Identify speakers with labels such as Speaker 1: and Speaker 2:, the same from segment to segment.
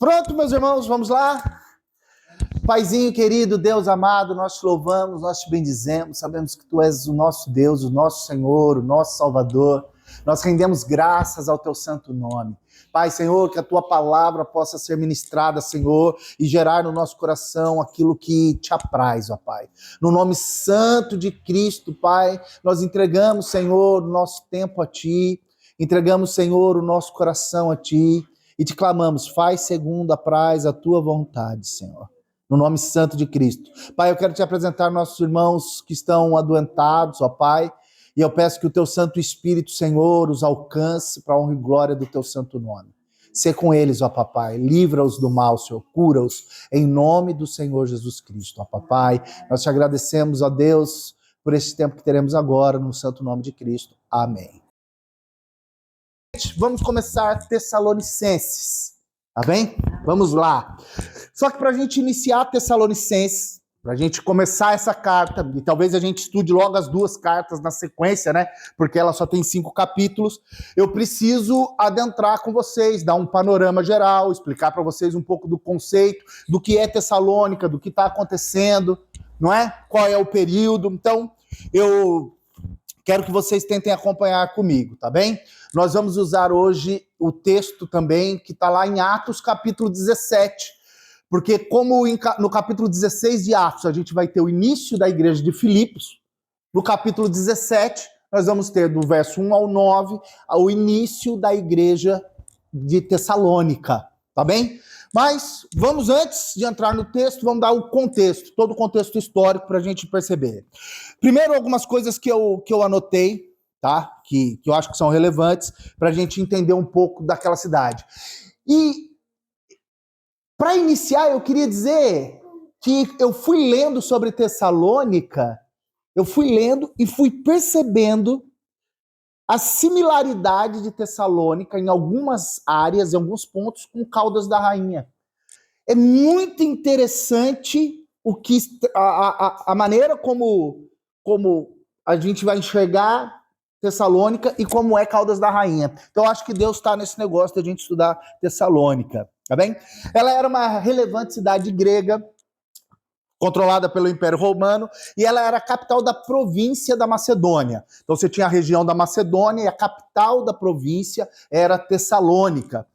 Speaker 1: Pronto, meus irmãos, vamos lá? Paizinho querido, Deus amado, nós te louvamos, nós te bendizemos, sabemos que tu és o nosso Deus, o nosso Senhor, o nosso Salvador. Nós rendemos graças ao teu santo nome. Pai, Senhor, que a tua palavra possa ser ministrada, Senhor, e gerar no nosso coração aquilo que te apraz, ó Pai. No nome santo de Cristo, Pai, nós entregamos, Senhor, o nosso tempo a ti, entregamos, Senhor, o nosso coração a ti, e te clamamos, faz segundo apraz a tua vontade, Senhor. No nome santo de Cristo. Pai, eu quero te apresentar nossos irmãos que estão adoentados, ó Pai, e eu peço que o teu Santo Espírito, Senhor, os alcance para a honra e glória do teu santo nome. Sê com eles, ó Papai, livra-os do mal, Senhor, cura-os, em nome do Senhor Jesus Cristo, ó Papai. Nós te agradecemos, ó Deus, por esse tempo que teremos agora, no santo nome de Cristo. Amém. Vamos começar Tessalonicenses, tá bem? Vamos lá. Só que para a gente iniciar Tessalonicenses, para a gente começar essa carta, e talvez a gente estude logo as duas cartas na sequência, né? Porque ela só tem 5 capítulos, eu preciso adentrar com vocês, dar um panorama geral, explicar para vocês um pouco do conceito, do que é Tessalônica, do que está acontecendo, não é? Qual é o período. Então, eu quero que vocês tentem acompanhar comigo, tá bem? Nós vamos usar hoje o texto também que está lá em Atos capítulo 17, porque como no capítulo 16 de Atos a gente vai ter o início da igreja de Filipos, no capítulo 17 nós vamos ter do verso 1 ao 9 o início da igreja de Tessalônica, tá bem? Mas vamos, antes de entrar no texto, vamos dar o contexto, todo o contexto histórico para a gente perceber. Primeiro, algumas coisas que eu anotei, tá? Que eu acho que são relevantes para a gente entender um pouco daquela cidade. E para iniciar, eu queria dizer que eu fui lendo sobre Tessalônica, eu fui lendo e fui percebendo a similaridade de Tessalônica em algumas áreas, em alguns pontos, com Caldas da Rainha. É muito interessante o que a maneira como a gente vai enxergar Tessalônica e como é Caldas da Rainha. Então, eu acho que Deus está nesse negócio de a gente estudar Tessalônica, tá bem? Ela era uma relevante cidade grega, controlada pelo Império Romano, e ela era a capital da província da Macedônia. Então você tinha a região da Macedônia e a capital da província era Tessalônica.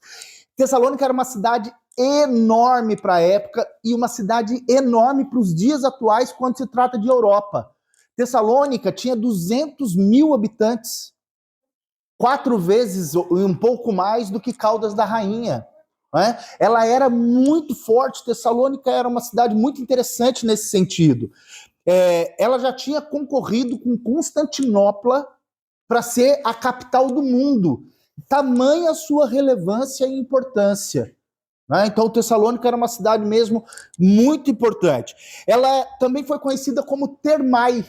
Speaker 1: Tessalônica era uma cidade enorme para a época e uma cidade enorme para os dias atuais quando se trata de Europa. Tessalônica tinha 200 mil habitantes, 4 vezes e um pouco mais do que Caldas da Rainha. Né? Ela era muito forte, Tessalônica era uma cidade muito interessante nesse sentido. Ela já tinha concorrido com Constantinopla para ser a capital do mundo. Tamanha a sua relevância e importância. Né? Então, Tessalônica era uma cidade mesmo muito importante. Ela também foi conhecida como Termai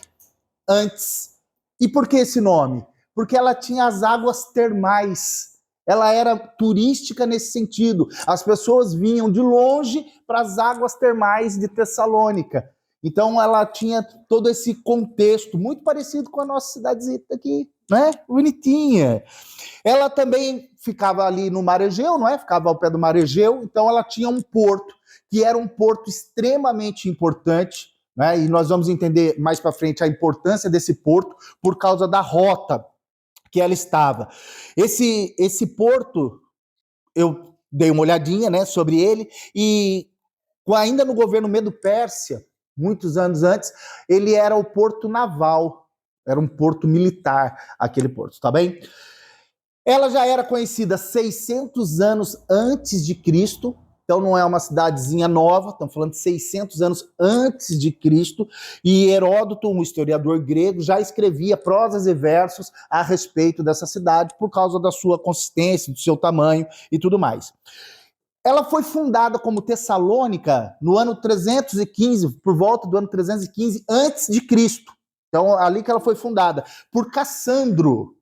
Speaker 1: antes. E por que esse nome? Porque ela tinha as águas termais. Ela era turística nesse sentido. As pessoas vinham de longe para as águas termais de Tessalônica. Então ela tinha todo esse contexto, muito parecido com a nossa cidadezinha aqui, né? Bonitinha. Ela também ficava ali no Mar Egeu, não é? Ficava ao pé do Mar Egeu, então ela tinha um porto, que era um porto extremamente importante, né? E nós vamos entender mais para frente a importância desse porto por causa da rota que ela estava. Esse porto, eu dei uma olhadinha, né, sobre ele, e ainda no governo Medo-Pérsia, muitos anos antes, ele era o porto naval, era um porto militar, aquele porto, tá bem? Ela já era conhecida 600 anos antes de Cristo, então não é uma cidadezinha nova, estamos falando de 600 anos antes de Cristo, e Heródoto, um historiador grego, já escrevia prosas e versos a respeito dessa cidade por causa da sua consistência, do seu tamanho e tudo mais. Ela foi fundada como Tessalônica no ano 315, por volta do ano 315 antes de Cristo. Então, ali que ela foi fundada, por Cassandro.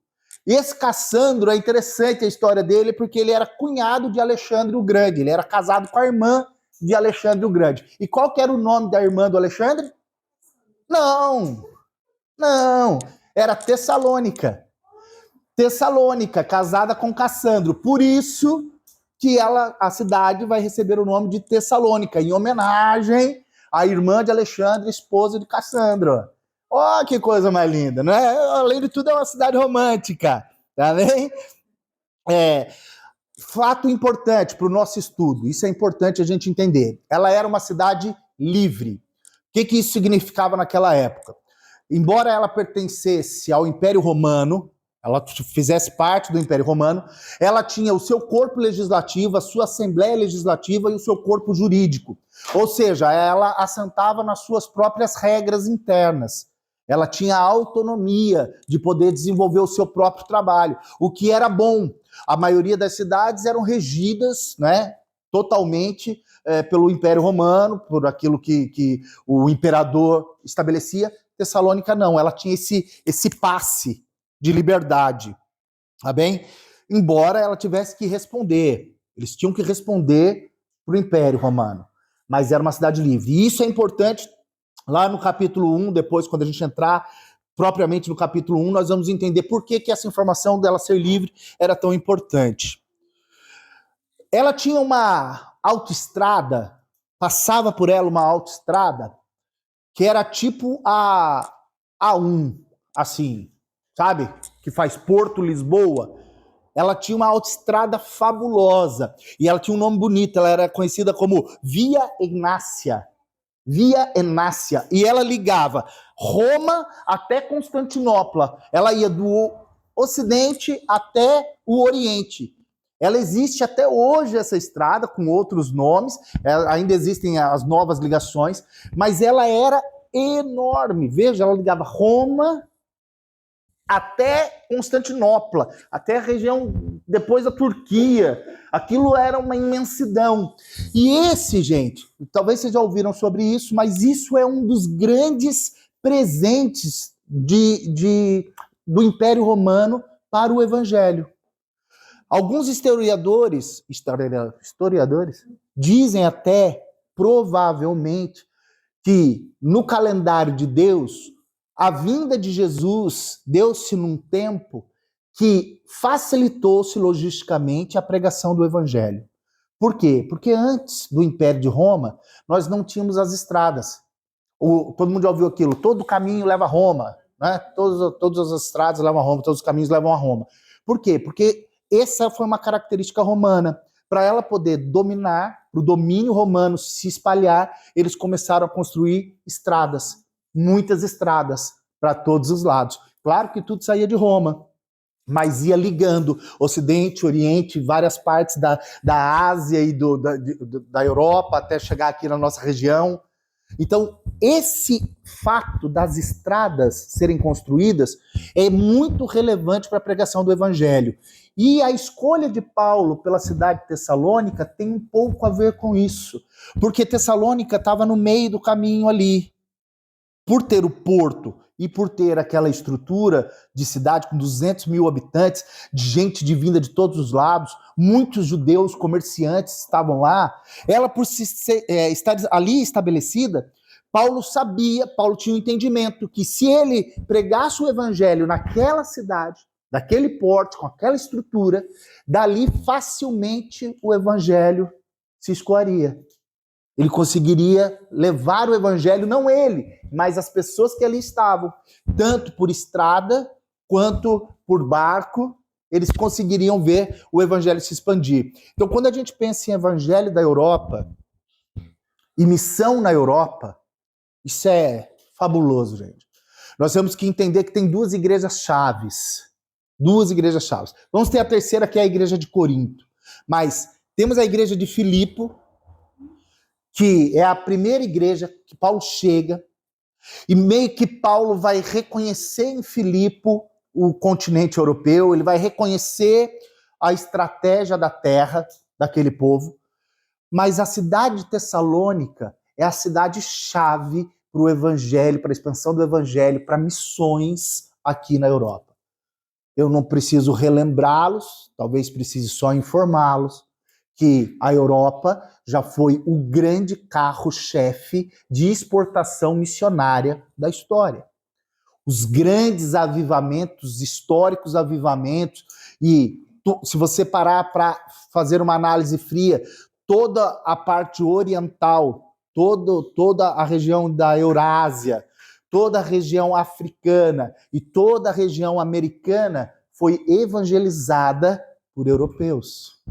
Speaker 1: E esse Cassandro, é interessante a história dele, porque ele era cunhado de Alexandre o Grande, ele era casado com a irmã de Alexandre o Grande. E qual que era o nome da irmã do Alexandre? Não, era Tessalônica. Tessalônica, casada com Cassandro. Por isso que a cidade vai receber o nome de Tessalônica, em homenagem à irmã de Alexandre, esposa de Cassandra. Ó, que coisa mais linda, não é? Além de tudo, é uma cidade romântica, tá bem? Fato importante para o nosso estudo, isso é importante a gente entender. Ela era uma cidade livre. O que isso significava naquela época? Embora ela pertencesse ao Império Romano, ela fizesse parte do Império Romano, ela tinha o seu corpo legislativo, a sua Assembleia Legislativa e o seu corpo jurídico. Ou seja, ela assentava nas suas próprias regras internas. Ela tinha a autonomia de poder desenvolver o seu próprio trabalho, o que era bom. A maioria das cidades eram regidas, né, totalmente pelo Império Romano, por aquilo que o imperador estabelecia. Tessalônica não, ela tinha esse passe de liberdade, tá bem? Embora ela tivesse que responder, eles tinham que responder para o Império Romano, mas era uma cidade livre. E isso é importante, lá no capítulo 1, depois quando a gente entrar propriamente no capítulo 1, nós vamos entender por que essa informação dela ser livre era tão importante. Ela tinha uma autoestrada, passava por ela uma autoestrada, que era tipo a A1, assim, sabe? Que faz Porto, Lisboa. Ela tinha uma autoestrada fabulosa. E ela tinha um nome bonito. Ela era conhecida como Via Egnácia. Via Egnácia. E ela ligava Roma até Constantinopla. Ela ia do Ocidente até o Oriente. Ela existe até hoje, essa estrada, com outros nomes, ainda existem as novas ligações, mas ela era enorme. Veja, ela ligava Roma até Constantinopla, até a região depois da Turquia. Aquilo era uma imensidão. E esse, gente, talvez vocês já ouviram sobre isso, mas isso é um dos grandes presentes do Império Romano para o Evangelho. Alguns historiadores dizem até, provavelmente, que no calendário de Deus, a vinda de Jesus deu-se num tempo que facilitou-se logisticamente a pregação do Evangelho. Por quê? Porque antes do Império de Roma, nós não tínhamos as estradas. Todo mundo já ouviu aquilo, todo caminho leva a Roma, né? Todas as estradas levam a Roma, todos os caminhos levam a Roma. Por quê? Porque essa foi uma característica romana. Para ela poder dominar, para o domínio romano se espalhar, eles começaram a construir estradas, muitas estradas, para todos os lados. Claro que tudo saía de Roma, mas ia ligando Ocidente, Oriente, várias partes da Ásia e da Europa, até chegar aqui na nossa região. Então, esse fato das estradas serem construídas é muito relevante para a pregação do Evangelho. E a escolha de Paulo pela cidade de Tessalônica tem um pouco a ver com isso. Porque Tessalônica estava no meio do caminho ali. Por ter o porto e por ter aquela estrutura de cidade com 200 mil habitantes, de gente de vinda de todos os lados, muitos judeus comerciantes estavam lá, ela por estar ali estabelecida, Paulo tinha um entendimento que se ele pregasse o evangelho naquela cidade, daquele porto, com aquela estrutura, dali facilmente o evangelho se escoaria. Ele conseguiria levar o evangelho, não ele, mas as pessoas que ali estavam, tanto por estrada quanto por barco, eles conseguiriam ver o evangelho se expandir. Então, quando a gente pensa em evangelho da Europa e missão na Europa, isso é fabuloso, gente. Nós temos que entender que tem duas igrejas chaves. Duas igrejas chaves. Vamos ter a terceira, que é a igreja de Corinto. Mas temos a igreja de Filipe, que é a primeira igreja que Paulo chega, e meio que Paulo vai reconhecer em Filipe o continente europeu, ele vai reconhecer a estratégia da terra, daquele povo, mas a cidade de Tessalônica é a cidade-chave para o evangelho, para a expansão do evangelho, para missões aqui na Europa. Eu não preciso relembrá-los, talvez precise só informá-los, que a Europa já foi o grande carro-chefe de exportação missionária da história. Os grandes avivamentos, históricos avivamentos, e se você parar para fazer uma análise fria, toda a parte oriental, toda a região da Eurásia, toda a região africana e toda a região americana foi evangelizada por europeus.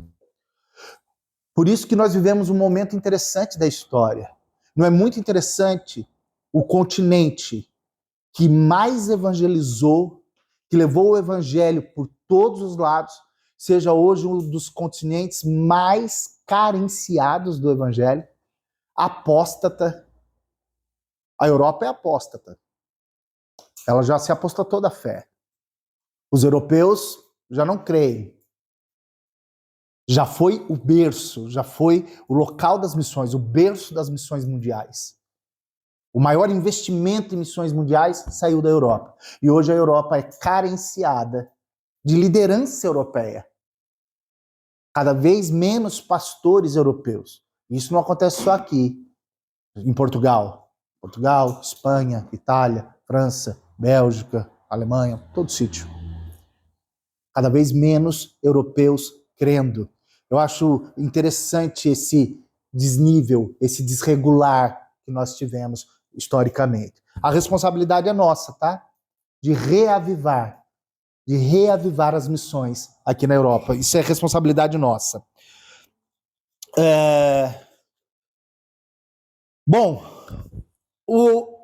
Speaker 1: Por isso que nós vivemos um momento interessante da história. Não é muito interessante o continente que mais evangelizou, que levou o evangelho por todos os lados, seja hoje um dos continentes mais carenciados do evangelho, apóstata. A Europa é apóstata. Ela já se apostatou da fé. Os europeus já não creem. Já foi o berço, já foi o local das missões, o berço das missões mundiais. O maior investimento em missões mundiais saiu da Europa. E hoje a Europa é carenciada de liderança europeia. Cada vez menos pastores europeus. Isso não acontece só aqui, em Portugal. Portugal, Espanha, Itália, França, Bélgica, Alemanha, todo sítio. Cada vez menos europeus crendo. Eu acho interessante esse desnível, esse desregular que nós tivemos historicamente. A responsabilidade é nossa, tá? De reavivar as missões aqui na Europa. Isso é responsabilidade nossa. Bom, o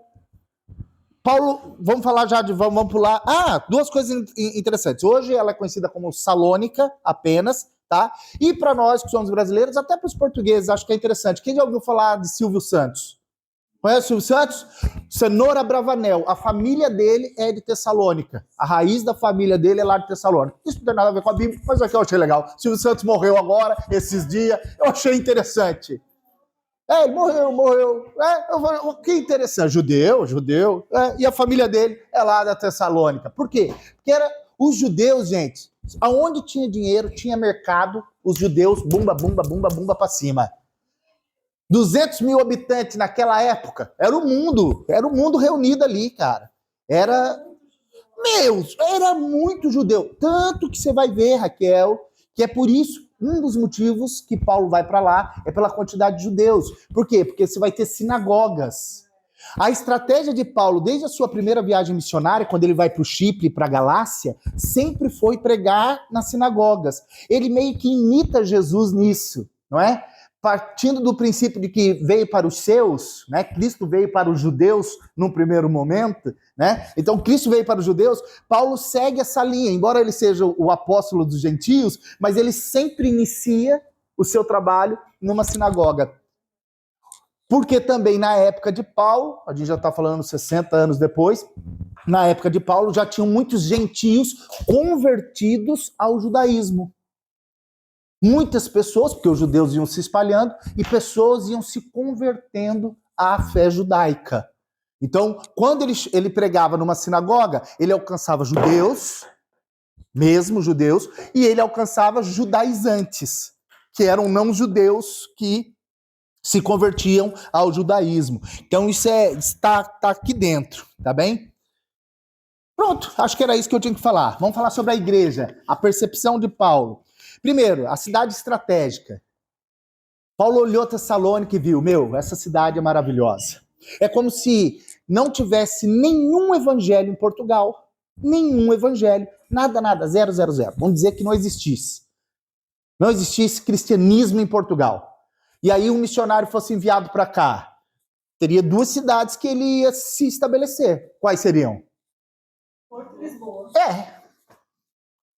Speaker 1: Paulo, vamos falar já de, vamos pular. Duas coisas interessantes. Hoje ela é conhecida como Salônica apenas, tá? E para nós que somos brasileiros, até para os portugueses, acho que é interessante. Quem já ouviu falar de Silvio Santos? Conhece o Silvio Santos? Cenoura Bravanel. A família dele é de Tessalônica. A raiz da família dele é lá de Tessalônica. Isso não tem nada a ver com a Bíblia, mas aqui eu achei legal. Silvio Santos morreu agora, esses dias. Eu achei interessante. Ele morreu. Que interessante. Judeu. E a família dele é lá da Tessalônica. Por quê? Porque os judeus, gente, aonde tinha dinheiro, tinha mercado, os judeus, bumba pra cima. 200 mil habitantes naquela época. Era o mundo reunido ali, cara. Era muito judeu. Tanto que você vai ver, Raquel, que é por isso, um dos motivos que Paulo vai para lá é pela quantidade de judeus. Por quê? Porque você vai ter sinagogas. A estratégia de Paulo, desde a sua primeira viagem missionária, quando ele vai para o Chipre, para a Galácia, sempre foi pregar nas sinagogas. Ele meio que imita Jesus nisso, não é? Partindo do princípio de que veio para os seus, né? Cristo veio para os judeus num primeiro momento, né? Então Cristo veio para os judeus, Paulo segue essa linha, embora ele seja o apóstolo dos gentios, mas ele sempre inicia o seu trabalho numa sinagoga. Porque também na época de Paulo, a gente já está falando 60 anos depois, na época de Paulo já tinham muitos gentios convertidos ao judaísmo. Muitas pessoas, porque os judeus iam se espalhando, e pessoas iam se convertendo à fé judaica. Então, quando ele pregava numa sinagoga, ele alcançava judeus, mesmo judeus, e ele alcançava judaizantes, que eram não judeus que se convertiam ao judaísmo. Então, isso está aqui dentro, tá bem? Pronto, acho que era isso que eu tinha que falar. Vamos falar sobre a igreja, a percepção de Paulo. Primeiro, a cidade estratégica. Paulo olhou Tessalônica e viu, essa cidade é maravilhosa. É como se não tivesse nenhum evangelho em Portugal. Nenhum evangelho. Nada, 000. Vamos dizer que não existisse. Não existisse cristianismo em Portugal. E aí um missionário fosse enviado para cá. Teria duas cidades que ele ia se estabelecer. Quais seriam?
Speaker 2: Porto e Lisboa.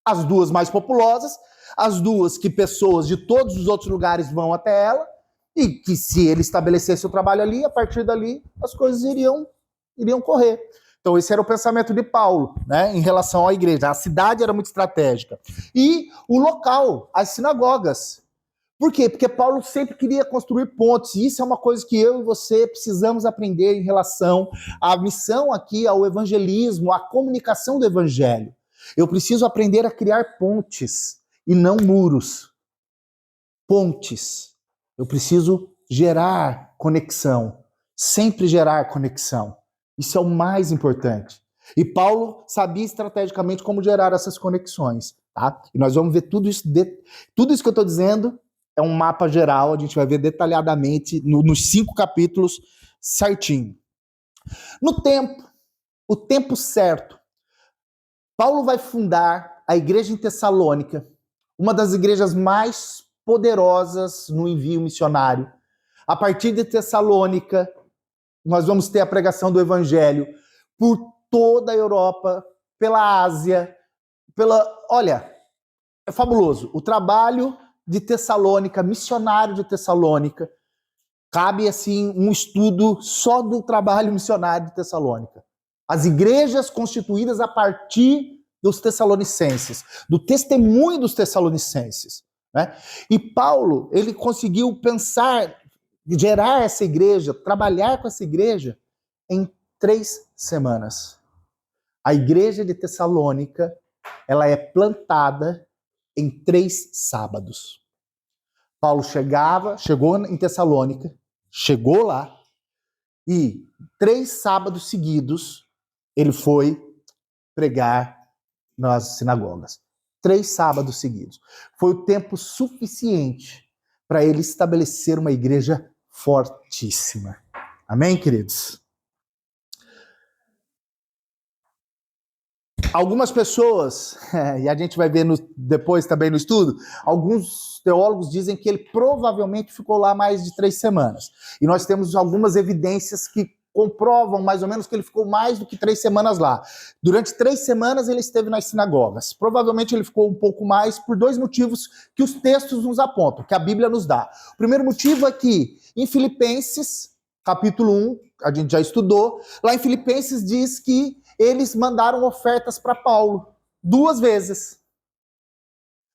Speaker 1: As duas mais populosas, as duas que pessoas de todos os outros lugares vão até ela, e que se ele estabelecesse o trabalho ali, a partir dali as coisas iriam correr. Então esse era o pensamento de Paulo, né, em relação à igreja. A cidade era muito estratégica. E o local, as sinagogas. Por quê? Porque Paulo sempre queria construir pontes, e isso é uma coisa que eu e você precisamos aprender em relação à missão aqui, ao evangelismo, à comunicação do evangelho. Eu preciso aprender a criar pontes e não muros. Pontes. Eu preciso gerar conexão. Sempre gerar conexão. Isso é o mais importante. E Paulo sabia estrategicamente como gerar essas conexões. tá? E nós vamos ver tudo isso que eu estou dizendo é um mapa geral, a gente vai ver detalhadamente nos 5 capítulos certinho. O tempo certo, Paulo vai fundar a igreja em Tessalônica, uma das igrejas mais poderosas no envio missionário. A partir de Tessalônica, nós vamos ter a pregação do evangelho por toda a Europa, pela Ásia, olha, é fabuloso. O trabalho de Tessalônica, missionário de Tessalônica, cabe assim um estudo só do trabalho missionário de Tessalônica. As igrejas constituídas a partir dos tessalonicenses, do testemunho dos tessalonicenses, né? E Paulo, ele conseguiu pensar, gerar essa igreja, trabalhar com essa igreja em 3 semanas. A igreja de Tessalônica, ela é plantada em 3 sábados. Paulo chegou em Tessalônica, chegou lá, e 3 sábados seguidos, ele foi pregar nas sinagogas. 3 sábados seguidos. Foi o tempo suficiente para ele estabelecer uma igreja fortíssima. Amém, queridos? Algumas pessoas, e a gente vai ver depois também no estudo, alguns teólogos dizem que ele provavelmente ficou lá mais de 3 semanas. E nós temos algumas evidências que comprovam mais ou menos que ele ficou mais do que 3 semanas lá. Durante 3 semanas ele esteve nas sinagogas. Provavelmente ele ficou um pouco mais por 2 motivos que os textos nos apontam, que a Bíblia nos dá. O primeiro motivo é que em Filipenses, capítulo 1, a gente já estudou, lá em Filipenses diz que eles mandaram ofertas para Paulo 2 vezes.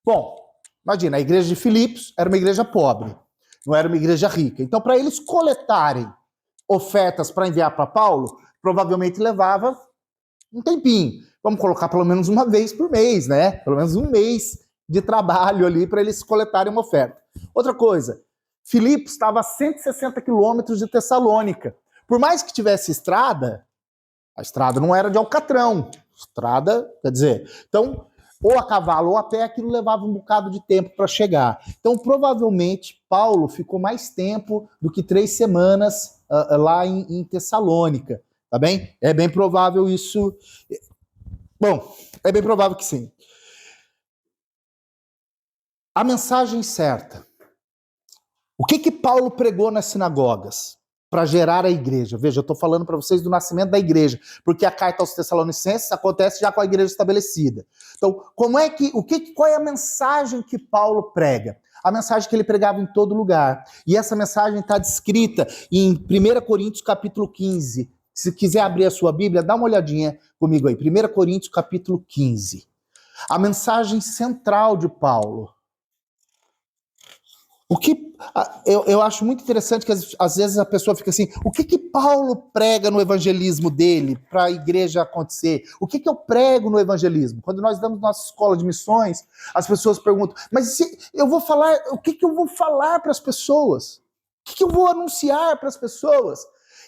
Speaker 1: Bom, imagina, a igreja de Filipos era uma igreja pobre, não era uma igreja rica. Então, para eles coletarem ofertas para enviar para Paulo, provavelmente levava um tempinho. Vamos colocar pelo menos uma vez por mês, né? Pelo menos um mês de trabalho ali para eles coletarem uma oferta. Outra coisa, Filipos estava a 160 quilômetros de Tessalônica. Por mais que tivesse estrada, a estrada não era de alcatrão. Estrada, quer dizer, então, ou a cavalo ou a pé, aquilo levava um bocado de tempo para chegar. Então, provavelmente, Paulo ficou mais tempo do que 3 semanas lá em Tessalônica, tá bem? É bem provável isso. Bom, é bem provável que sim. A mensagem certa. O que Paulo pregou nas sinagogas para gerar a igreja? Veja, eu estou falando para vocês do nascimento da igreja, porque a carta aos Tessalonicenses acontece já com a igreja estabelecida. Então, qual é a mensagem que Paulo prega? A mensagem que ele pregava em todo lugar. E essa mensagem está descrita em 1 Coríntios capítulo 15. Se quiser abrir a sua Bíblia, dá uma olhadinha comigo aí. 1 Coríntios capítulo 15. A mensagem central de Paulo. Eu acho muito interessante que às vezes a pessoa fica assim, o que Paulo prega no evangelismo dele para a igreja acontecer? O que eu prego no evangelismo? Quando nós damos nossa escola de missões, as pessoas perguntam, mas eu vou falar, o que eu vou falar para as pessoas? O que eu vou anunciar para as pessoas?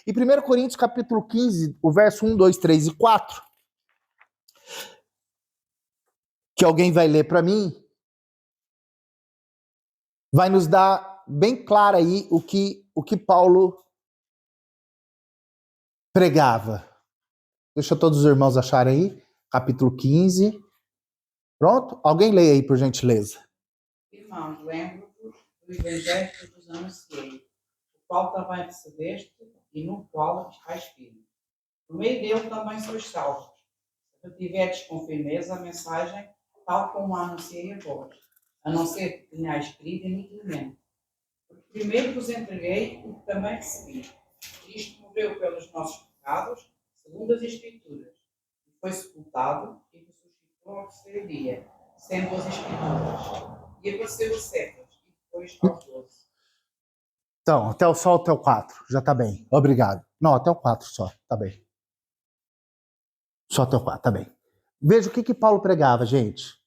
Speaker 1: Em 1 Coríntios capítulo 15, o verso 1, 2, 3 e 4, que alguém vai ler para mim, vai nos dar bem claro aí o que Paulo pregava. Deixa todos os irmãos acharem aí. Capítulo 15. Pronto? Alguém leia aí, por gentileza.
Speaker 3: Irmãos, lembro-vos do evangelho que vos anunciei, o qual também recebeste e no qual estáis firmes. Por meio dele também sois salvos, se retiverdes com firmeza a mensagem, tal como a anunciei a vós, a não ser que tenhais crido iniquamente. Porque primeiro vos entreguei o que também recebi. Cristo morreu pelos nossos pecados, segundo as Escrituras, e foi sepultado e ressuscitou ao 3º dia, sendo as Escrituras. E apareceu a Cefas, e depois aos 12.
Speaker 1: Então, até o 4, já tá bem. Obrigado. Não, até o 4 só, tá bem. Só até o 4, tá bem. Veja o que Paulo pregava, gente.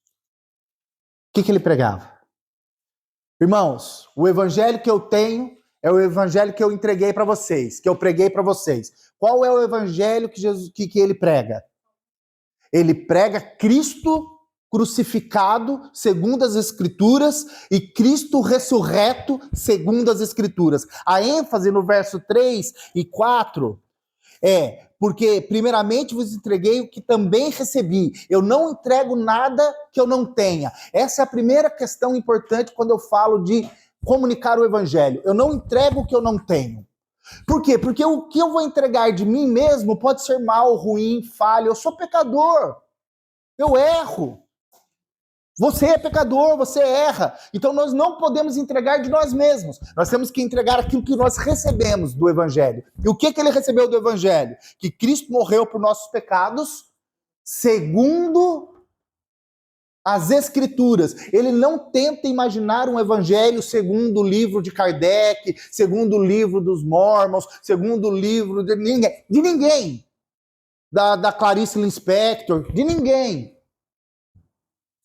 Speaker 1: O que ele pregava? Irmãos, o evangelho que eu tenho é o evangelho que eu entreguei para vocês, que eu preguei para vocês. Qual é o evangelho que ele prega? Ele prega Cristo crucificado, segundo as Escrituras, e Cristo ressurreto, segundo as Escrituras. A ênfase no verso 3 e 4 é, porque primeiramente vos entreguei o que também recebi. Eu não entrego nada que eu não tenha. Essa é a primeira questão importante quando eu falo de comunicar o evangelho. Eu não entrego o que eu não tenho. Por quê? Porque o que eu vou entregar de mim mesmo pode ser mal, ruim, falho. Eu sou pecador. Eu erro. Você é pecador, você erra. Então nós não podemos entregar de nós mesmos. Nós temos que entregar aquilo que nós recebemos do Evangelho. E o que ele recebeu do Evangelho? Que Cristo morreu por nossos pecados, segundo as Escrituras. Ele não tenta imaginar um Evangelho segundo o livro de Kardec, segundo o livro dos Mormons, segundo o livro de ninguém. De ninguém. Da Clarice Lispector, de ninguém.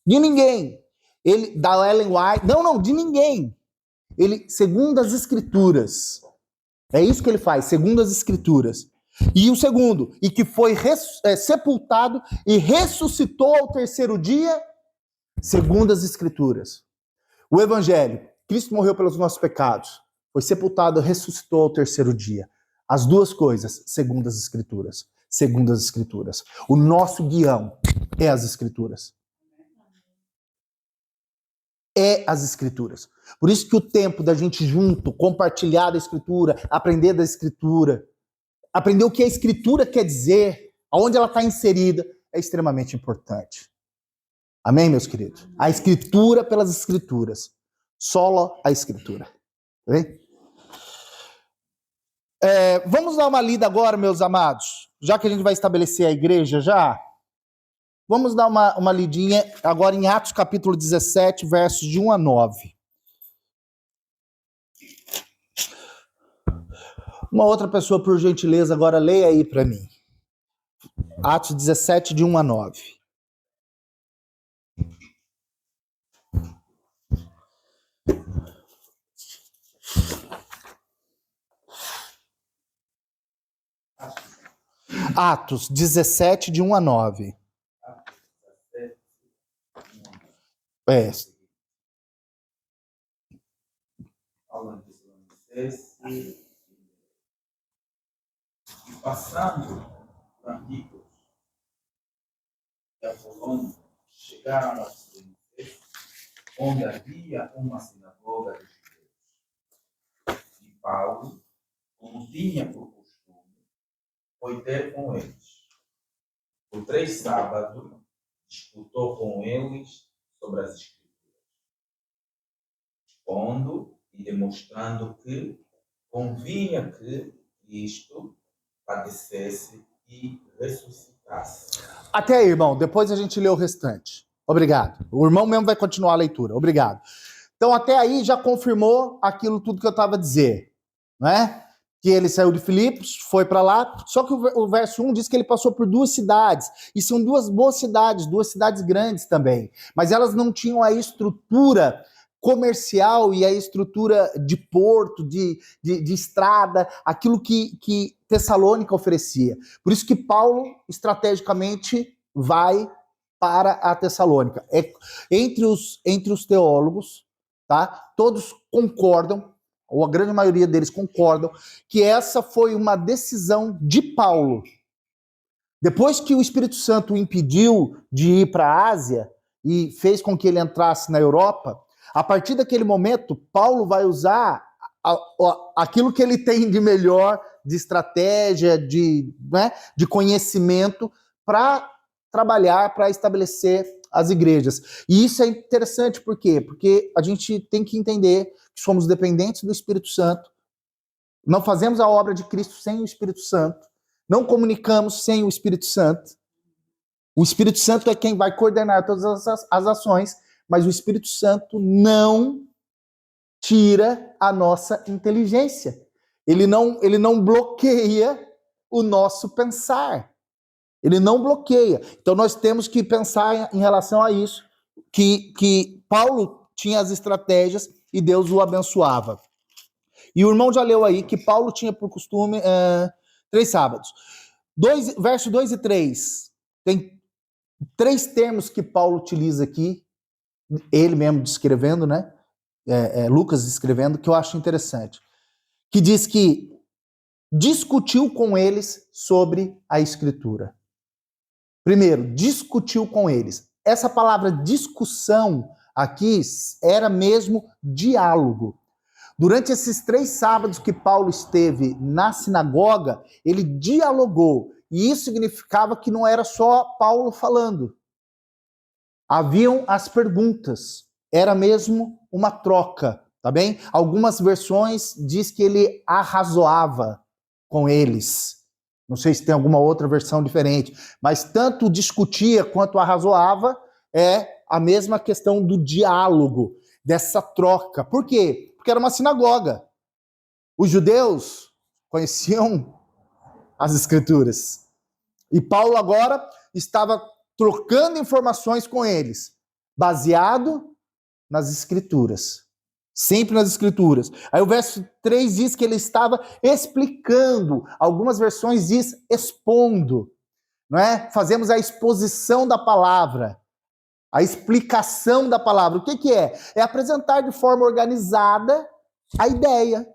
Speaker 1: De ninguém. Ele, da Ellen White, não, de ninguém. Ele, segundo as Escrituras. É isso que ele faz, segundo as Escrituras. E o segundo, e que foi sepultado e ressuscitou ao terceiro dia, segundo as Escrituras. O Evangelho, Cristo morreu pelos nossos pecados, foi sepultado e ressuscitou ao terceiro dia. As duas coisas, segundo as Escrituras. Segundo as Escrituras. O nosso guião é as Escrituras. É as Escrituras. Por isso que o tempo da gente junto, compartilhar da Escritura, aprender da Escritura, aprender o que a Escritura quer dizer, aonde ela está inserida, é extremamente importante. Amém, meus queridos? A Escritura pelas Escrituras. Solo a Escritura. Tá bem? Vamos dar uma lida agora, meus amados. Já que a gente vai estabelecer a igreja já, vamos dar uma lidinha agora em Atos capítulo 17, versos de 1 a 9. Uma outra pessoa, por gentileza, agora leia aí para mim. Atos 17, de 1 a 9. Atos 17, de 1 a 9.
Speaker 4: E passando por Antipos e Apolônia, chegaram a Filipe, onde havia uma sinagoga de judeus. E Paulo, como tinha por costume, foi ter com eles. Por 3 sábados, disputou com eles sobre as Escrituras, expondo e demonstrando que convinha que Cristo padecesse e ressuscitasse.
Speaker 1: Até aí, irmão. Depois a gente lê o restante. Obrigado. O irmão mesmo vai continuar a leitura. Obrigado. Então, até aí já confirmou aquilo tudo que eu estava a dizer, né? Que ele saiu de Filipos, foi para lá. Só que o verso 1 diz que ele passou por 2 cidades. E são 2 boas cidades, 2 cidades grandes também. Mas elas não tinham a estrutura comercial e a estrutura de porto, de estrada, aquilo que Tessalônica oferecia. Por isso que Paulo, estrategicamente, vai para a Tessalônica. Entre os teólogos, tá? Todos concordam, ou a grande maioria deles concordam, que essa foi uma decisão de Paulo. Depois que o Espírito Santo o impediu de ir para a Ásia e fez com que ele entrasse na Europa, a partir daquele momento, Paulo vai usar aquilo que ele tem de melhor, de estratégia, de conhecimento, para trabalhar, para estabelecer as igrejas. E isso é interessante, por quê? Porque a gente tem que entender que somos dependentes do Espírito Santo, não fazemos a obra de Cristo sem o Espírito Santo, não comunicamos sem o Espírito Santo. O Espírito Santo é quem vai coordenar todas as ações, mas o Espírito Santo não tira a nossa inteligência. Ele não bloqueia o nosso pensar. Ele não bloqueia. Então nós temos que pensar em relação a isso, que Paulo tinha as estratégias e Deus o abençoava. E o irmão já leu aí que Paulo tinha por costume 3 sábados. Verso 2 e 3. Tem 3 termos que Paulo utiliza aqui, ele mesmo descrevendo, né? Lucas descrevendo, que eu acho interessante. Que diz que discutiu com eles sobre a Escritura. Primeiro, discutiu com eles. Essa palavra discussão aqui era mesmo diálogo. Durante esses 3 sábados que Paulo esteve na sinagoga, ele dialogou. E isso significava que não era só Paulo falando. Haviam as perguntas. Era mesmo uma troca, tá bem? Algumas versões diz que ele arrazoava com eles. Não sei se tem alguma outra versão diferente, mas tanto discutia quanto arrazoava é a mesma questão do diálogo, dessa troca. Por quê? Porque era uma sinagoga. Os judeus conheciam as Escrituras. E Paulo agora estava trocando informações com eles, baseado nas Escrituras. Sempre nas Escrituras. Aí o verso 3 diz que ele estava explicando. Algumas versões diz expondo. Não é? Fazemos a exposição da palavra. A explicação da palavra. O que é? É apresentar de forma organizada a ideia.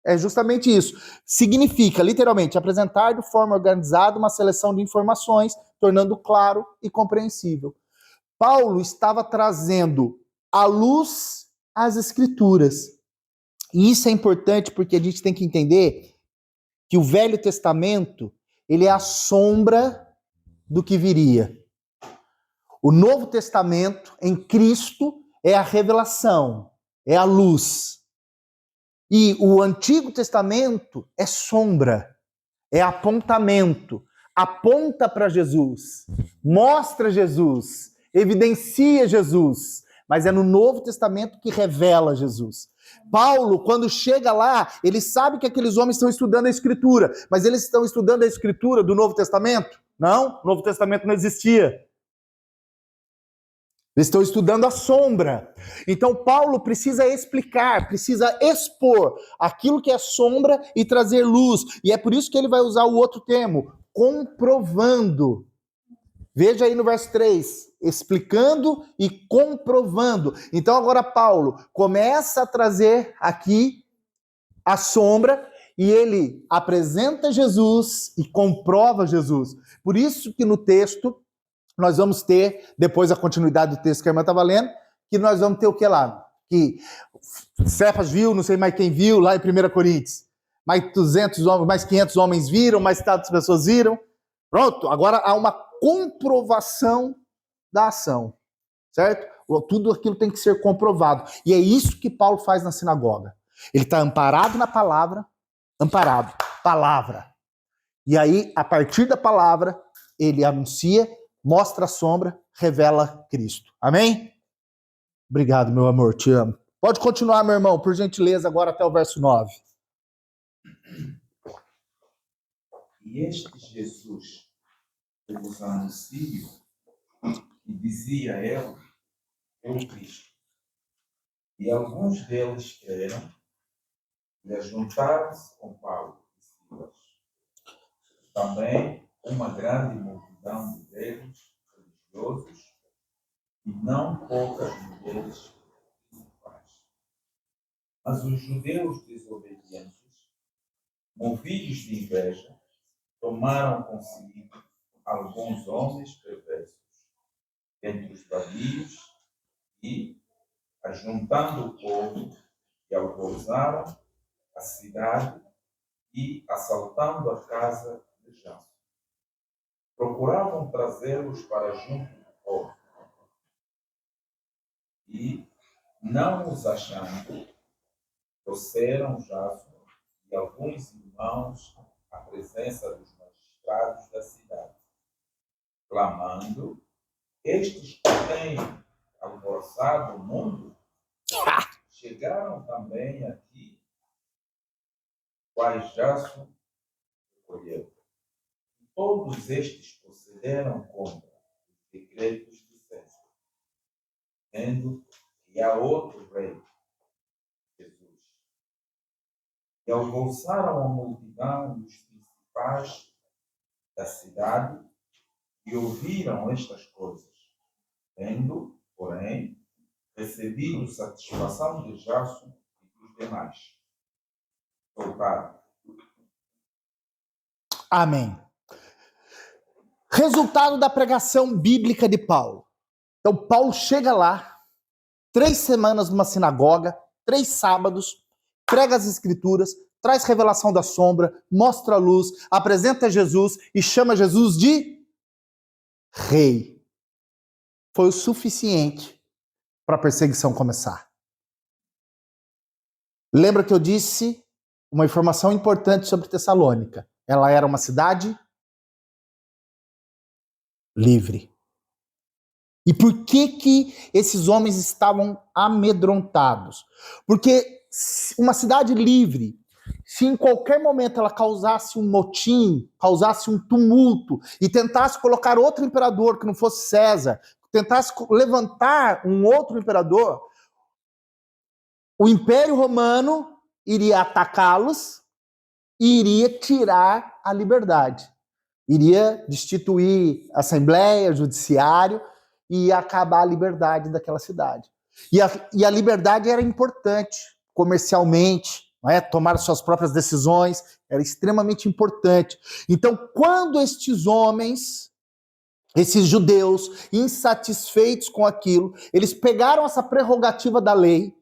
Speaker 1: É justamente isso. Significa, literalmente, apresentar de forma organizada uma seleção de informações, tornando claro e compreensível. Paulo estava trazendo à luz as Escrituras. E isso é importante porque a gente tem que entender que o Velho Testamento, ele é a sombra do que viria. O Novo Testamento, em Cristo, é a revelação, é a luz. E o Antigo Testamento é sombra, é apontamento, aponta para Jesus, mostra Jesus, evidencia Jesus, mas é no Novo Testamento que revela Jesus. Paulo, quando chega lá, ele sabe que aqueles homens estão estudando a Escritura, mas eles estão estudando a Escritura do Novo Testamento? Não, o Novo Testamento não existia. Eles estão estudando a sombra. Então, Paulo precisa explicar, precisa expor aquilo que é sombra e trazer luz. E é por isso que ele vai usar o outro termo, comprovando. Veja aí no verso 3, explicando e comprovando. Então, agora Paulo começa a trazer aqui a sombra e ele apresenta Jesus e comprova Jesus. Por isso que no texto nós vamos ter, depois a continuidade do texto que a irmã estava lendo, que nós vamos ter o que lá? Que Cefas viu, não sei mais quem viu, lá em 1 Coríntios. Mais 200 homens, mais 500 homens viram, mais tantas pessoas viram. Pronto, agora há uma comprovação da ação, certo? Tudo aquilo tem que ser comprovado. E é isso que Paulo faz na sinagoga. Ele está amparado na palavra, amparado, palavra. E aí, a partir da palavra, ele anuncia, mostra a sombra, revela Cristo. Amém? Obrigado, meu amor, te amo. Pode continuar, meu irmão, por gentileza, agora até o verso 9.
Speaker 4: E este Jesus, que vos anuncio, e dizia ele, é o Cristo. E alguns deles creram e ajuntaram-se com Paulo e Silas. Também uma grande multidão de gregos religiosos e não poucas mulheres principais. Mas os judeus desobedientes, movidos de inveja, tomaram consigo alguns homens perversos entre os vadios e, ajuntando o povo, e alvoroçaram a cidade e, assaltando a casa de Jason, procuravam trazê-los para junto do povo. E, não os achando, trouxeram Jason e alguns irmãos à presença dos magistrados da cidade, clamando: estes que têm alvoroçado o mundo chegaram também aqui, quais Jason recolheu. Todos estes procederam contra os decretos de César, dizendo que há outro rei, Jesus. E alvoroçaram a multidão e os principais da cidade e ouviram estas coisas, tendo, porém, recebido satisfação de Jason e dos demais. Soltaram.
Speaker 1: Amém. Resultado da pregação bíblica de Paulo. Então, Paulo chega lá, 3 semanas numa sinagoga, 3 sábados, prega as escrituras, traz revelação da sombra, mostra a luz, apresenta Jesus e chama Jesus de rei. Foi o suficiente para a perseguição começar. Lembra que eu disse uma informação importante sobre Tessalônica? Ela era uma cidade livre. E por que esses homens estavam amedrontados? Porque uma cidade livre, se em qualquer momento ela causasse um motim, causasse um tumulto e tentasse colocar outro imperador que não fosse César, tentasse levantar um outro imperador, o Império Romano iria atacá-los e iria tirar a liberdade. Iria destituir a Assembleia, Judiciário e ia acabar a liberdade daquela cidade. E a liberdade era importante comercialmente, não é? Tomar suas próprias decisões era extremamente importante. Então, quando estes homens, esses judeus, insatisfeitos com aquilo, eles pegaram essa prerrogativa da lei,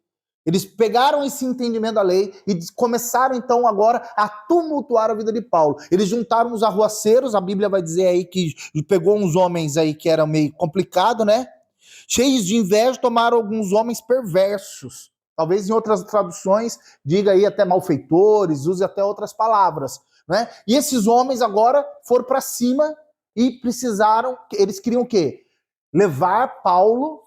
Speaker 1: eles pegaram esse entendimento da lei e começaram, então, agora a tumultuar a vida de Paulo. Eles juntaram os arruaceiros, a Bíblia vai dizer aí que pegou uns homens aí que eram meio complicado, né? Cheios de inveja, tomaram alguns homens perversos. Talvez em outras traduções diga aí até malfeitores, use até outras palavras, né? E esses homens agora foram para cima e precisaram, eles queriam o quê? Levar Paulo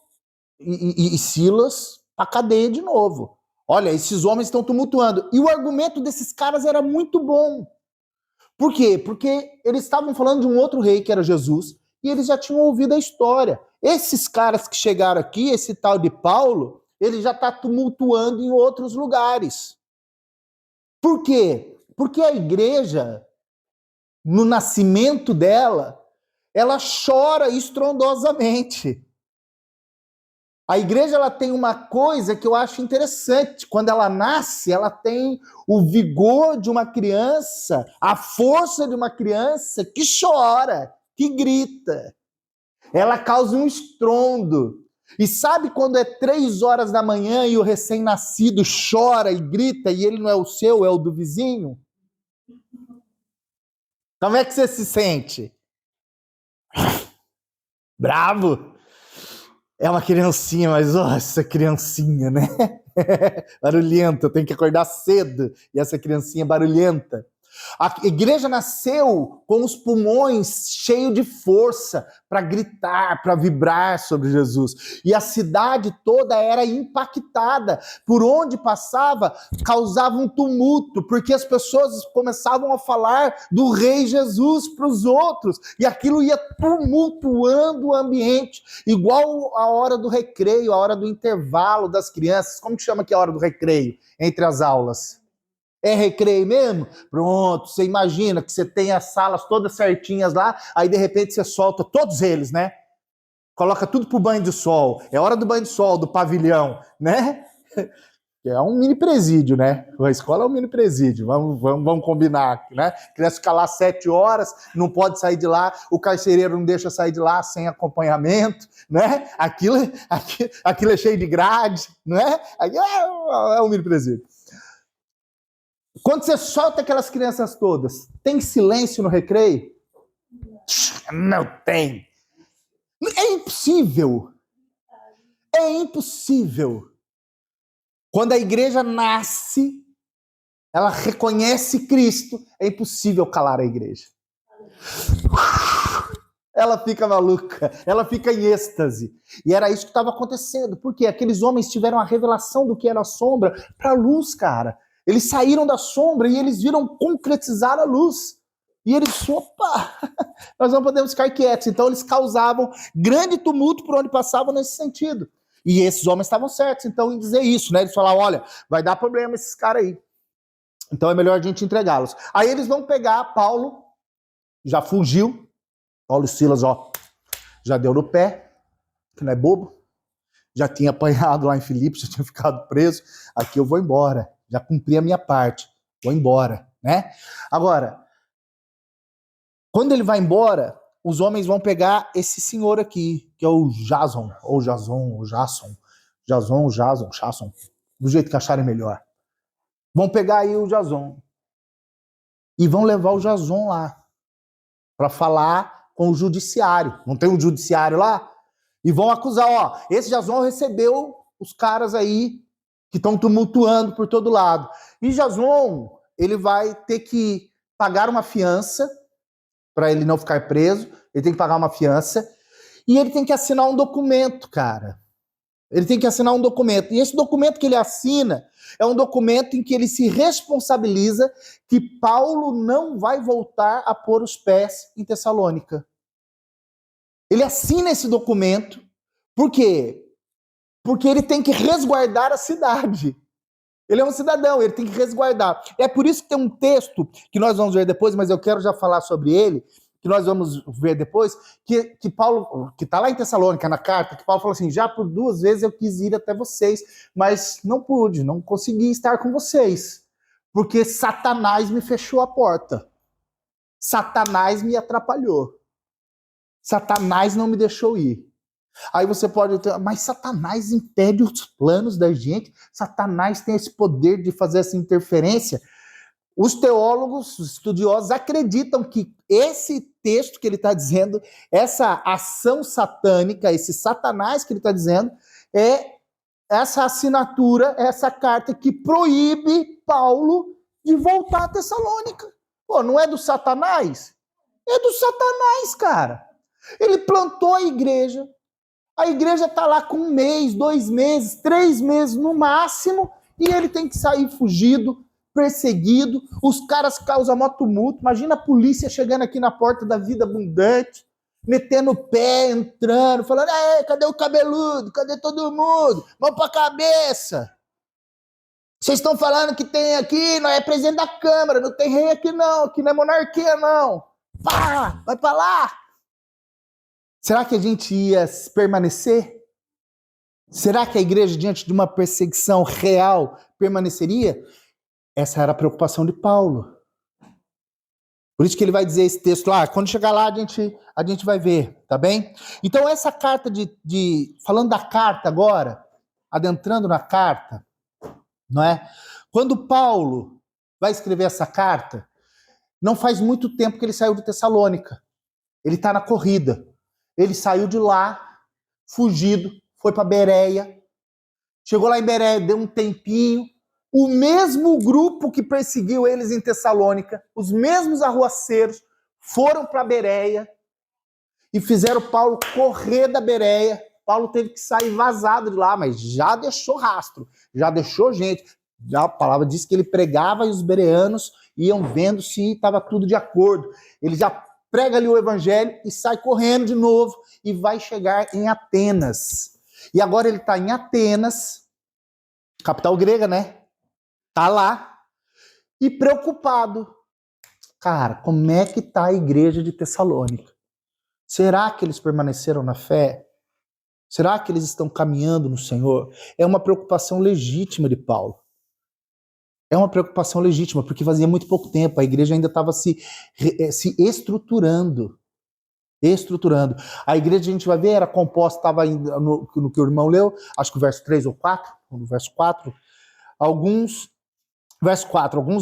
Speaker 1: e Silas a cadeia de novo. Olha, esses homens estão tumultuando. E o argumento desses caras era muito bom. Por quê? Porque eles estavam falando de um outro rei, que era Jesus, e eles já tinham ouvido a história. Esses caras que chegaram aqui, esse tal de Paulo, ele já está tumultuando em outros lugares. Por quê? Porque a igreja, no nascimento dela, ela chora estrondosamente. A igreja, ela tem uma coisa que eu acho interessante. Quando ela nasce, ela tem o vigor de uma criança, a força de uma criança que chora, que grita. Ela causa um estrondo. E sabe quando é 3 horas da manhã e o recém-nascido chora e grita e ele não é o seu, é o do vizinho? Como é que você se sente? Bravo? É uma criancinha, mas essa criancinha, né? Barulhenta, tem que acordar cedo. E essa criancinha barulhenta. A igreja nasceu com os pulmões cheios de força para gritar, para vibrar sobre Jesus. E a cidade toda era impactada. Por onde passava, causava um tumulto, porque as pessoas começavam a falar do Rei Jesus para os outros. E aquilo ia tumultuando o ambiente, igual a hora do recreio, a hora do intervalo das crianças. Como que chama que é a hora do recreio entre as aulas? É recreio mesmo? Pronto, você imagina que você tem as salas todas certinhas lá, aí de repente você solta todos eles, né? Coloca tudo pro banho de sol. É hora do banho de sol, do pavilhão, né? É um mini presídio, né? A escola é um mini presídio, vamos combinar, né? Criança fica lá 7 horas, não pode sair de lá, o carcereiro não deixa sair de lá sem acompanhamento, né? Aquilo é cheio de grade, né? É um mini presídio. Quando você solta aquelas crianças todas, tem silêncio no recreio? Não tem. É impossível. É impossível. Quando a igreja nasce, ela reconhece Cristo, é impossível calar a igreja. Ela fica maluca, ela fica em êxtase. E era isso que estava acontecendo. Por quê? Aqueles homens tiveram a revelação do que era a sombra para a luz, cara. Eles saíram da sombra e eles viram concretizar a luz. E eles, opa, nós não podemos ficar quietos. Então eles causavam grande tumulto por onde passavam nesse sentido. E esses homens estavam certos, então, em dizer isso, né? Eles falavam, olha, vai dar problema esses caras aí. Então é melhor a gente entregá-los. Aí eles vão pegar Paulo, já fugiu, Paulo e Silas, ó, já deu no pé, que não é bobo. Já tinha apanhado lá em Filipos, já tinha ficado preso. Aqui eu vou embora. Já cumpri a minha parte. Vou embora, né? Agora, quando ele vai embora, os homens vão pegar esse senhor aqui, que é o Jason, ou Jason, ou Jason, do jeito que acharem melhor. Vão pegar aí o Jason e vão levar o Jason lá para falar com o judiciário. Não tem um judiciário lá? E vão acusar, ó, esse Jason recebeu os caras aí que estão tumultuando por todo lado. E Jason, ele vai ter que pagar uma fiança para ele não ficar preso, ele tem que pagar uma fiança e ele tem que assinar um documento, cara. Ele tem que assinar um documento. E esse documento que ele assina é um documento em que ele se responsabiliza que Paulo não vai voltar a pôr os pés em Tessalônica. Ele assina esse documento, por quê? Porque ele tem que resguardar a cidade. Ele é um cidadão, ele tem que resguardar. É por isso que tem um texto que nós vamos ver depois, mas eu quero já falar sobre ele, que nós vamos ver depois, que Paulo, que está lá em Tessalônica, na carta, que Paulo falou assim, já por 2 vezes eu quis ir até vocês, mas não pude, não consegui estar com vocês, porque Satanás me fechou a porta. Satanás me atrapalhou. Satanás não me deixou ir. Aí você pode ter, mas Satanás impede os planos da gente, Satanás tem esse poder de fazer essa interferência. Os teólogos, os estudiosos acreditam que esse texto que ele está dizendo, essa ação satânica, esse Satanás que ele está dizendo, é essa assinatura, essa carta que proíbe Paulo de voltar a Tessalônica. Pô, não é do Satanás? É do Satanás, cara. Ele plantou a igreja está lá com 1 mês, 2 meses, 3 meses no máximo, e ele tem que sair fugido, perseguido, os caras causam mó tumulto. Imagina a polícia chegando aqui na porta da Vida Abundante, metendo o pé, entrando, falando, cadê o cabeludo? Cadê todo mundo? Mão pra cabeça! Vocês estão falando que tem aqui, não é presidente da Câmara, não tem rei aqui não é monarquia não. Pá, vai pra lá! Será que a gente ia permanecer? Será que a igreja, diante de uma perseguição real, permaneceria? Essa era a preocupação de Paulo. Por isso que ele vai dizer esse texto lá. Quando chegar lá, a gente vai ver, tá bem? Então, essa carta falando da carta agora, adentrando na carta, não é? Quando Paulo vai escrever essa carta, não faz muito tempo que ele saiu de Tessalônica. Ele está na corrida. Ele saiu de lá, fugido, foi para Bereia. Chegou lá em Bereia, deu um tempinho. O mesmo grupo que perseguiu eles em Tessalônica, os mesmos arruaceiros, foram para Bereia e fizeram Paulo correr da Bereia. Paulo teve que sair vazado de lá, mas já deixou rastro, já deixou gente. Já a palavra diz que ele pregava e os bereanos iam vendo se estava tudo de acordo. Ele já prega ali o evangelho e sai correndo de novo e vai chegar em Atenas. E agora ele está em Atenas, capital grega, né? Tá lá e preocupado. Cara, como é que tá a igreja de Tessalônica? Será que eles permaneceram na fé? Será que eles estão caminhando no Senhor? É uma preocupação legítima de Paulo. É uma preocupação legítima, porque fazia muito pouco tempo, a igreja ainda estava se estruturando. A igreja, a gente vai ver, era composta, estava no que o irmão leu, acho que o verso 3 ou 4, no verso 4, alguns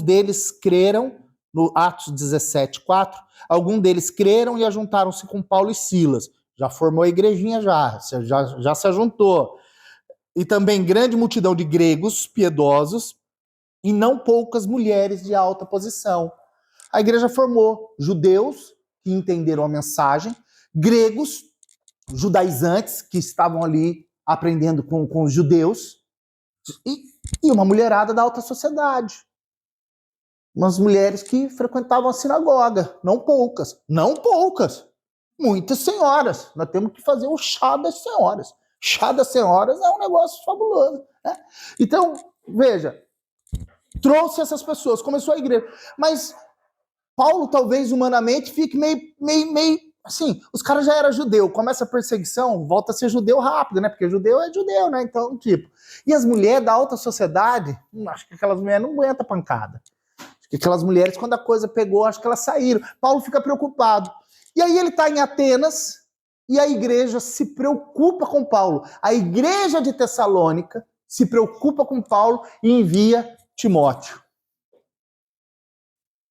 Speaker 1: deles creram, no Atos 17, 4, alguns deles creram e ajuntaram-se com Paulo e Silas. Já formou a igrejinha, já se ajuntou. E também grande multidão de gregos piedosos, e não poucas mulheres de alta posição. A igreja formou judeus que entenderam a mensagem, gregos, judaizantes que estavam ali aprendendo com os judeus, e uma mulherada da alta sociedade. Umas mulheres que frequentavam a sinagoga, não poucas, muitas senhoras. Nós temos que fazer o chá das senhoras. Chá das senhoras é um negócio fabuloso, né? Então, veja, trouxe essas pessoas, começou a igreja. Mas Paulo, talvez humanamente, fique meio assim, os caras já eram judeu, começa a perseguição, volta a ser judeu rápido, né? Porque judeu é judeu, né? Então, tipo. E as mulheres da alta sociedade, acho que aquelas mulheres não aguentam pancada. Acho que aquelas mulheres, quando a coisa pegou, acho que elas saíram. Paulo fica preocupado. E aí ele está em Atenas e a igreja se preocupa com Paulo. A igreja de Tessalônica se preocupa com Paulo e envia Timóteo.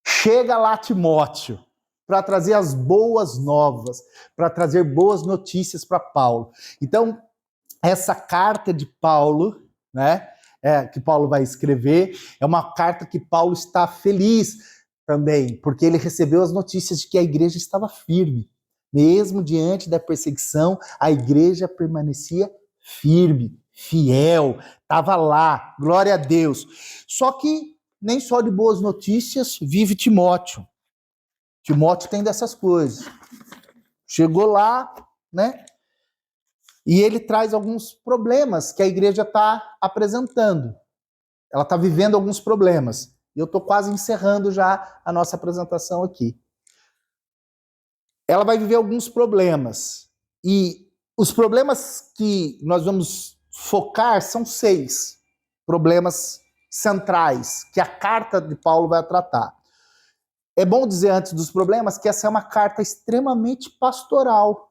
Speaker 1: Chega lá Timóteo para trazer as boas novas, para trazer boas notícias para Paulo. Então, essa carta de Paulo, né, que Paulo vai escrever, é uma carta que Paulo está feliz também, porque ele recebeu as notícias de que a igreja estava firme. Mesmo diante da perseguição, a igreja permanecia firme, fiel, estava lá, glória a Deus. Só que nem só de boas notícias vive Timóteo. Timóteo tem dessas coisas. Chegou lá, né? E ele traz alguns problemas que a igreja está apresentando. Ela está vivendo alguns problemas. E eu estou quase encerrando já a nossa apresentação aqui. Ela vai viver alguns problemas. E os problemas que nós vamos focar são 6 problemas centrais que a carta de Paulo vai tratar. É bom dizer antes dos problemas que essa é uma carta extremamente pastoral.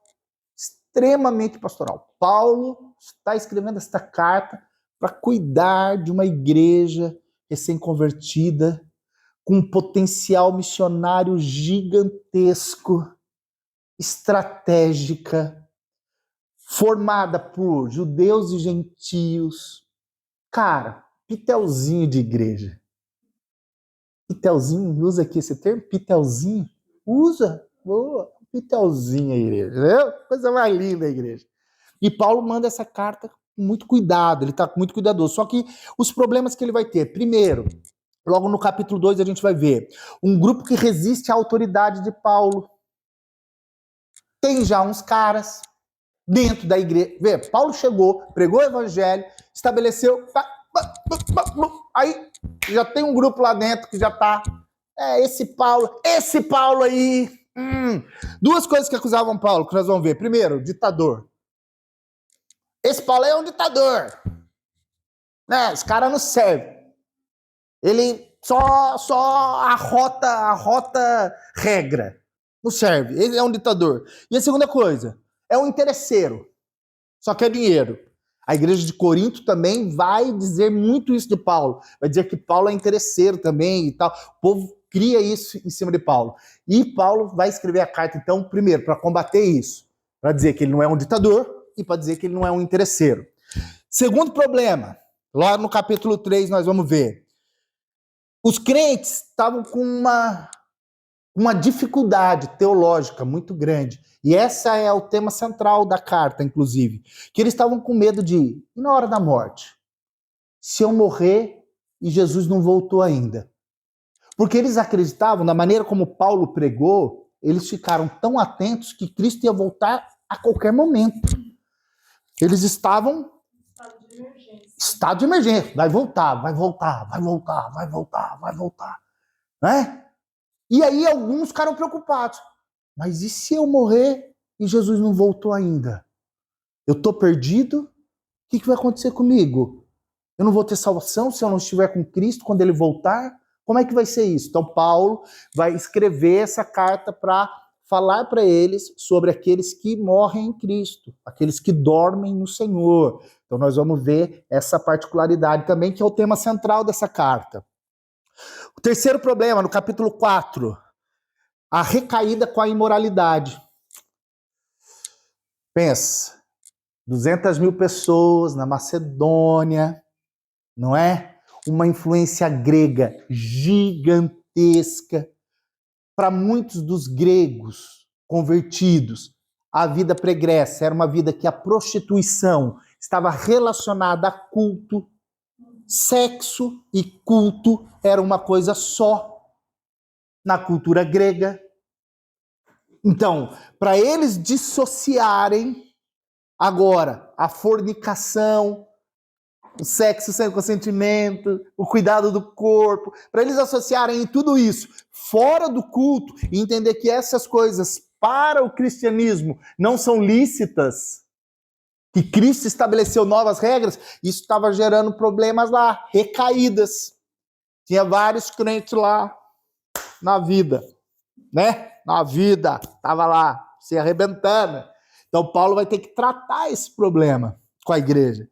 Speaker 1: Extremamente pastoral. Paulo está escrevendo esta carta para cuidar de uma igreja recém-convertida, com um potencial missionário gigantesco, estratégica, formada por judeus e gentios. Cara, pitelzinho de igreja. Pitelzinho, usa aqui esse termo? Pitelzinho? Usa. Boa. Pitelzinho a igreja. Entendeu? Coisa mais linda a igreja. E Paulo manda essa carta com muito cuidado, ele está muito cuidadoso. Só que os problemas que ele vai ter, primeiro, logo no capítulo 2 a gente vai ver um grupo que resiste à autoridade de Paulo. Tem já uns caras dentro da igreja. Vê, Paulo chegou, pregou o evangelho, estabeleceu... Aí já tem um grupo lá dentro que já está... esse Paulo aí... 2 coisas que acusavam Paulo, que nós vamos ver. Primeiro, ditador. Esse Paulo aí é um ditador. Né? Esse cara não serve. Ele só arrota regra. Não serve. Ele é um ditador. E a segunda coisa, é um interesseiro. Só quer dinheiro. A igreja de Corinto também vai dizer muito isso de Paulo. Vai dizer que Paulo é interesseiro também e tal. O povo cria isso em cima de Paulo. E Paulo vai escrever a carta, então, primeiro, para combater isso. Para dizer que ele não é um ditador e para dizer que ele não é um interesseiro. Segundo problema, lá no capítulo 3 nós vamos ver. Os crentes estavam com uma dificuldade teológica muito grande. E essa é o tema central da carta, inclusive. Que eles estavam com medo de, e na hora da morte? Se eu morrer e Jesus não voltou ainda? Porque eles acreditavam, na maneira como Paulo pregou, eles ficaram tão atentos que Cristo ia voltar a qualquer momento. Eles estavam... Estado de emergência. Vai voltar. Né? E aí alguns ficaram preocupados. Mas e se eu morrer e Jesus não voltou ainda? Eu estou perdido? O que vai acontecer comigo? Eu não vou ter salvação se eu não estiver com Cristo quando ele voltar? Como é que vai ser isso? Então Paulo vai escrever essa carta para falar para eles sobre aqueles que morrem em Cristo, aqueles que dormem no Senhor. Então nós vamos ver essa particularidade também, que é o tema central dessa carta. O terceiro problema, no capítulo 4, a recaída com a imoralidade. Pensa, 200.000 pessoas na Macedônia, não é? Uma influência grega gigantesca. Para muitos dos gregos convertidos, a vida pregressa era uma vida que a prostituição estava relacionada a culto. Sexo e culto era uma coisa só na cultura grega. Então, para eles dissociarem agora a fornicação, o sexo sem consentimento, o cuidado do corpo, para eles associarem tudo isso fora do culto e entender que essas coisas para o cristianismo não são lícitas, que Cristo estabeleceu novas regras, isso estava gerando problemas lá, recaídas. Tinha vários crentes lá na vida, né? Na vida, estava lá, se arrebentando. Então Paulo vai ter que tratar esse problema com a igreja.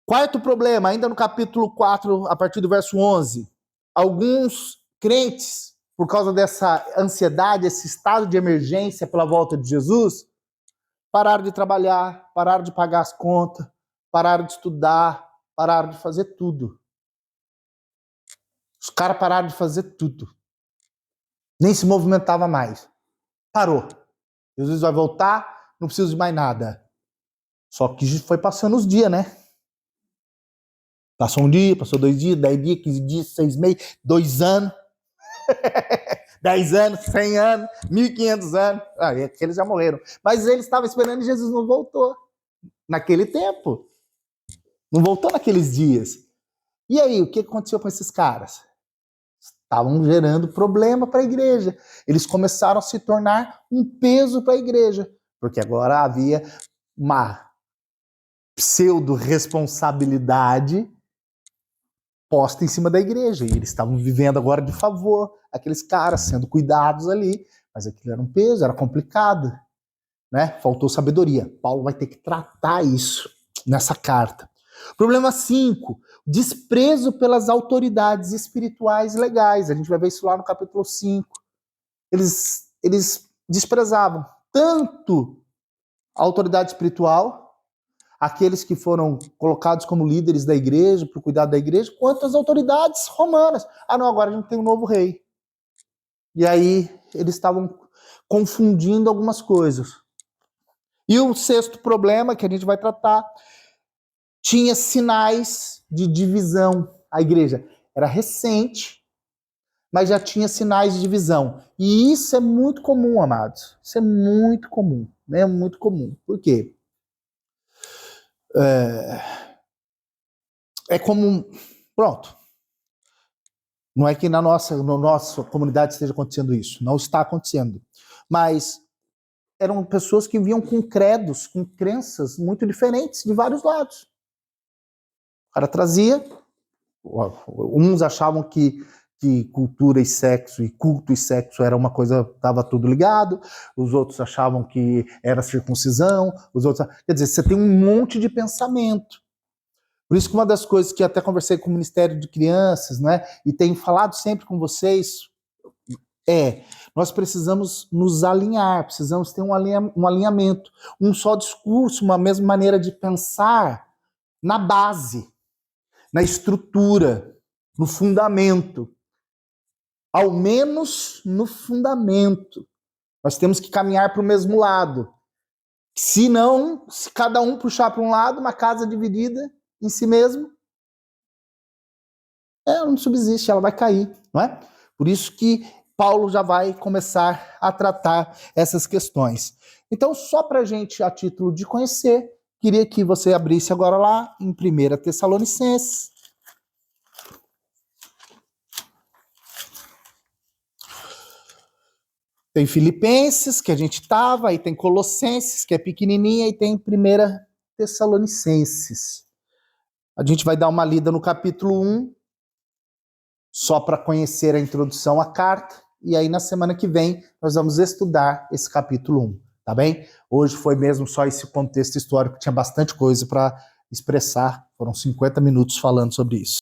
Speaker 1: Quarto problema, ainda no capítulo 4, a partir do verso 11. Alguns crentes, por causa dessa ansiedade, esse estado de emergência pela volta de Jesus, pararam de trabalhar, pararam de pagar as contas, pararam de estudar, pararam de fazer tudo. Os caras pararam de fazer tudo. Nem se movimentava mais. Parou. Jesus vai voltar, não preciso de mais nada. Só que foi passando os dias, né? Passou um dia, passou 2 dias, 10 dias, 15 dias, 6 meses, 2 anos, 10 anos, 100 anos, 1.500 anos. Aqueles já morreram. Mas eles estavam esperando e Jesus não voltou naquele tempo. Não voltou naqueles dias. E aí, o que aconteceu com esses caras? Estavam gerando problema para a igreja. Eles começaram a se tornar um peso para a igreja, porque agora havia uma pseudo-responsabilidade posta em cima da igreja. E eles estavam vivendo agora de favor, aqueles caras sendo cuidados ali, mas aquilo era um peso, era complicado, né? Faltou sabedoria. Paulo vai ter que tratar isso nessa carta. Problema 5, desprezo pelas autoridades espirituais legais. A gente vai ver isso lá no capítulo 5. Eles desprezavam tanto a autoridade espiritual, aqueles que foram colocados como líderes da igreja, para o cuidado da igreja, quanto as autoridades romanas. Não, agora a gente tem um novo rei. E aí eles estavam confundindo algumas coisas. E o 6º problema que a gente vai tratar, tinha sinais de divisão. A igreja era recente, mas já tinha sinais de divisão. E isso é muito comum, amados. Isso é muito comum. É muito comum. Por quê? É comum. Pronto. Não é que na nossa comunidade esteja acontecendo isso. Não está acontecendo. Mas eram pessoas que vinham com credos, com crenças muito diferentes de vários lados. O cara trazia, uns achavam que cultura e sexo, e culto e sexo era uma coisa, estava tudo ligado, os outros achavam que era circuncisão, os outros... Quer dizer, você tem um monte de pensamento. Por isso que uma das coisas que até conversei com o Ministério de Crianças, né, e tenho falado sempre com vocês, nós precisamos nos alinhar, precisamos ter um alinhamento, um só discurso, uma mesma maneira de pensar na base, na estrutura, no fundamento. Ao menos no fundamento. Nós temos que caminhar para o mesmo lado. Se não, se cada um puxar para um lado, uma casa dividida em si mesmo, ela não subsiste, ela vai cair, não é? Por isso que Paulo já vai começar a tratar essas questões. Então, só para a gente, a título de conhecer, queria que você abrisse agora lá em 1 Tessalonicenses. Tem Filipenses, que a gente estava, aí tem Colossenses, que é pequenininha, e tem 1 Tessalonicenses. A gente vai dar uma lida no capítulo 1, só para conhecer a introdução à carta, e aí na semana que vem nós vamos estudar esse capítulo 1, tá bem? Hoje foi mesmo só esse contexto histórico, tinha bastante coisa para expressar, foram 50 minutos falando sobre isso.